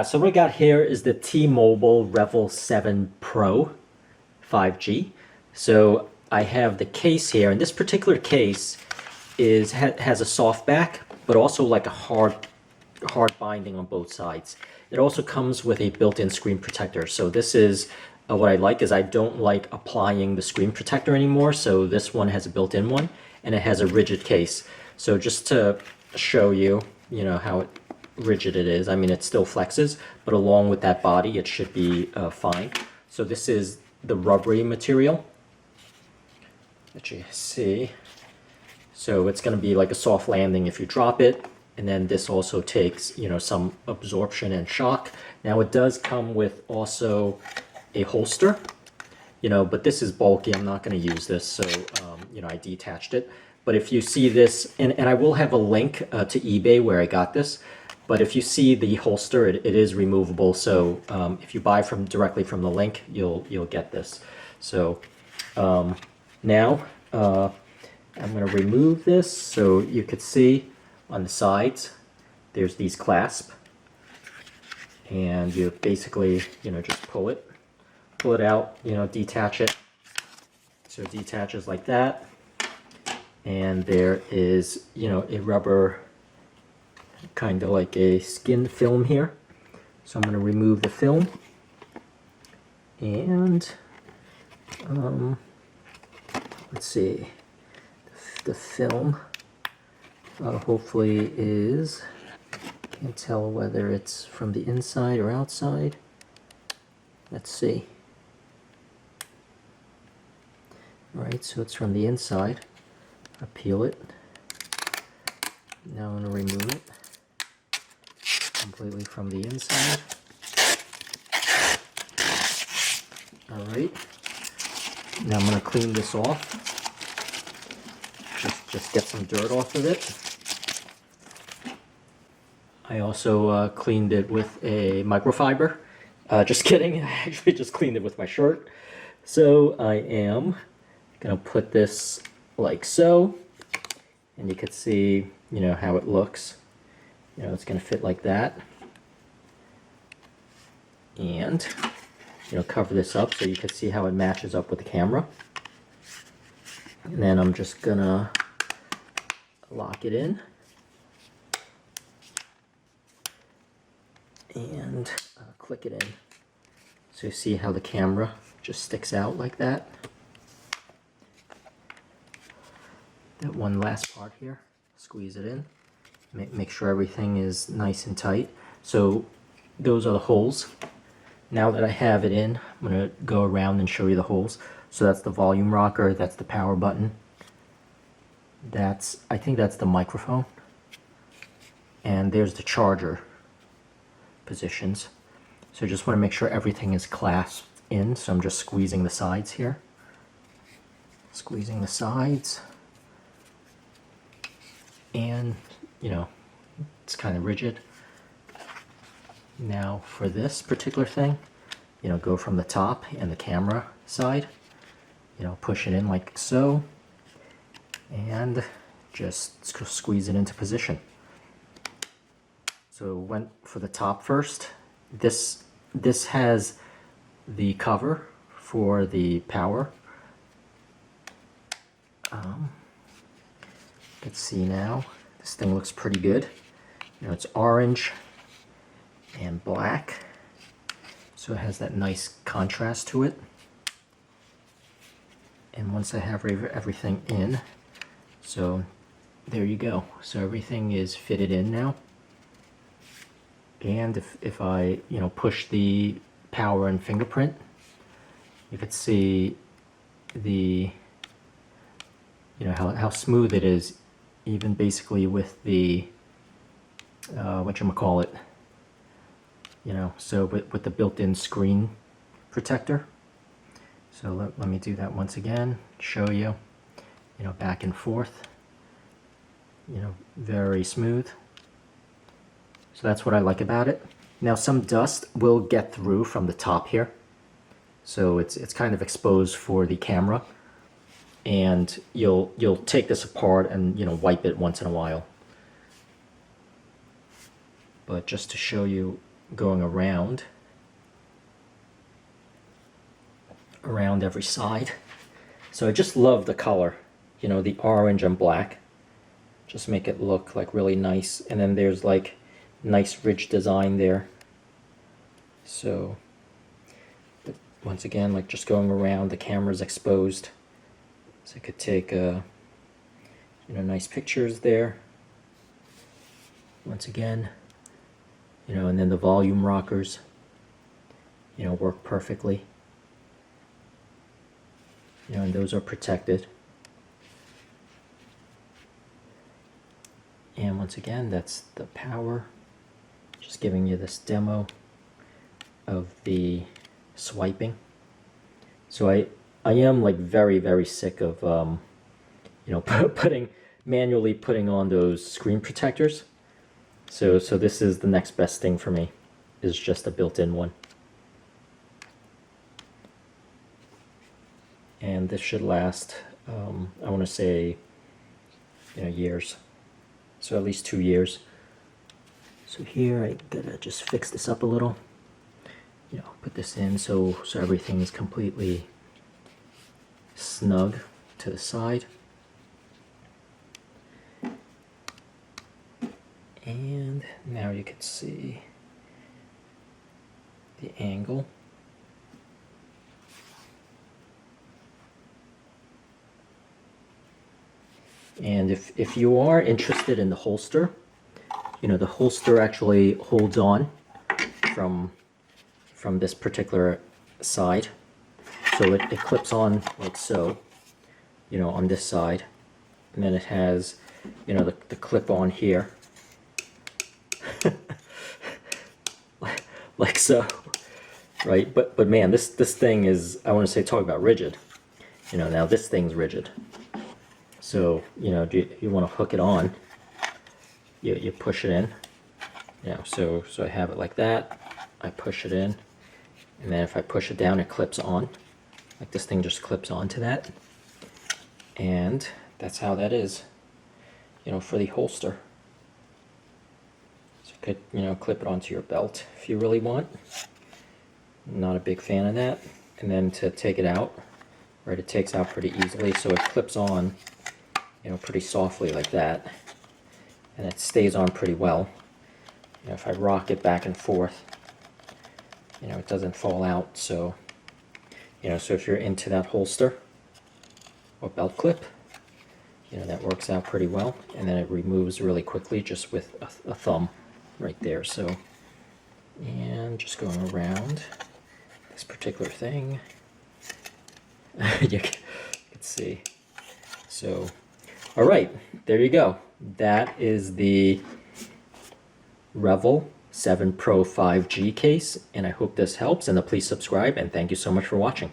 So what I got here is the T-Mobile REVVL 7 Pro 5G. So I have the case here, and this particular case has a soft back, but also like a hard binding on both sides. It also comes with a built-in screen protector. So this is what I like is I don't like applying the screen protector anymore. So this one has a built-in one, and it has a rigid case. So just to show you, how rigid it is. I mean, it still flexes, but along with that body, it should be fine. So this is the rubbery material that you see. So it's going to be like a soft landing if you drop it. And then this also takes, some absorption and shock. Now it does come with also a holster, but this is bulky. I'm not going to use this, so, I detached it. But if you see this, and I will have a link to eBay where I got this, but if you see the holster, it is removable. So if you buy directly from the link, you'll get this. So now I'm going to remove this so you could see on the sides there's these clasps, and you basically just pull it out, detach it. So it detaches like that, and there is a rubber kind of like a skin film here. So I'm going to remove the film, and let's see, the film hopefully is, can't tell whether it's from the inside or outside. Let's see. All right, so it's from the inside. I peel it. Now I'm going to remove it completely from the inside. All right. Now I'm going to clean this off. Just get some dirt off of it. I also cleaned it with a microfiber. Just kidding, I actually just cleaned it with my shirt. So I am gonna put this like so, and you can see, how it looks. It's gonna fit like that. And, cover this up so you can see how it matches up with the camera. And then I'm just gonna lock it in. And click it in. So you see how the camera just sticks out like that. That one last part here, squeeze it in. Make sure everything is nice and tight. So those are the holes. Now that I have it in, I'm going to go around and show you the holes. So that's the volume rocker, that's the power button. I think that's the microphone. And there's the charger positions. So just want to make sure everything is clasped in. So I'm just squeezing the sides here. Squeezing the sides. And, it's kind of rigid. Now for this particular thing, go from the top and the camera side, push it in like so, and just squeeze it into position. So went for the top first. This has the cover for the power. Let's see now. This thing looks pretty good. It's orange and black, so it has that nice contrast to it. And once I have everything in, so there you go. So everything is fitted in now. And if I push the power and fingerprint, you could see the how smooth it is, even basically with the whatchamacallit, so with the built-in screen protector. So let me do that once again, show you, back and forth, very smooth. So that's what I like about it. Now some dust will get through from the top here, so it's kind of exposed for the camera, and you'll take this apart and wipe it once in a while. But just to show you going around every side. So I just love the color, you know, the orange and black. Just make it look like really nice. And then there's like nice ridge design there. So once again, like just going around, the camera's exposed. So I could take you know, nice pictures there. Once again, you know, and then the volume rockers, you know, work perfectly. You know, and those are protected. And once again, that's the power. Just giving you this demo of the swiping. So I am like very sick of you know, manually putting on those screen protectors. So this is the next best thing for me, is just a built-in one. And this should last, I want to say, you know, years. So at least 2 years. So here I gotta just fix this up a little. You know, put this in so everything is completely snug to the side. And now you can see the angle. And if you are interested in the holster, you know, the holster actually holds on from this particular side. So it clips on like so, you know, on this side. And then it has, you know, the clip on here. Like so, right? But man, this thing is, I want to say, talk about rigid. You know, now this thing's rigid. So, you know, you want to hook it on, you push it in. You know, so I have it like that. I push it in, and then if I push it down, it clips on. Like this thing just clips onto that. And that's how that is, you know, for the holster. So you could, you know, clip it onto your belt if you really want. Not a big fan of that. And then to take it out, right, it takes out pretty easily, so it clips on, you know, pretty softly like that. And it stays on pretty well. You know, if I rock it back and forth, you know, it doesn't fall out. So, you know, so if you're into that holster or belt clip, you know, that works out pretty well. And then it removes really quickly just with a thumb right there. So, and just going around this particular thing, you can see. So, all right, there you go. That is the REVVL 7 Pro 5G case, and I hope this helps, and please subscribe, and thank you so much for watching.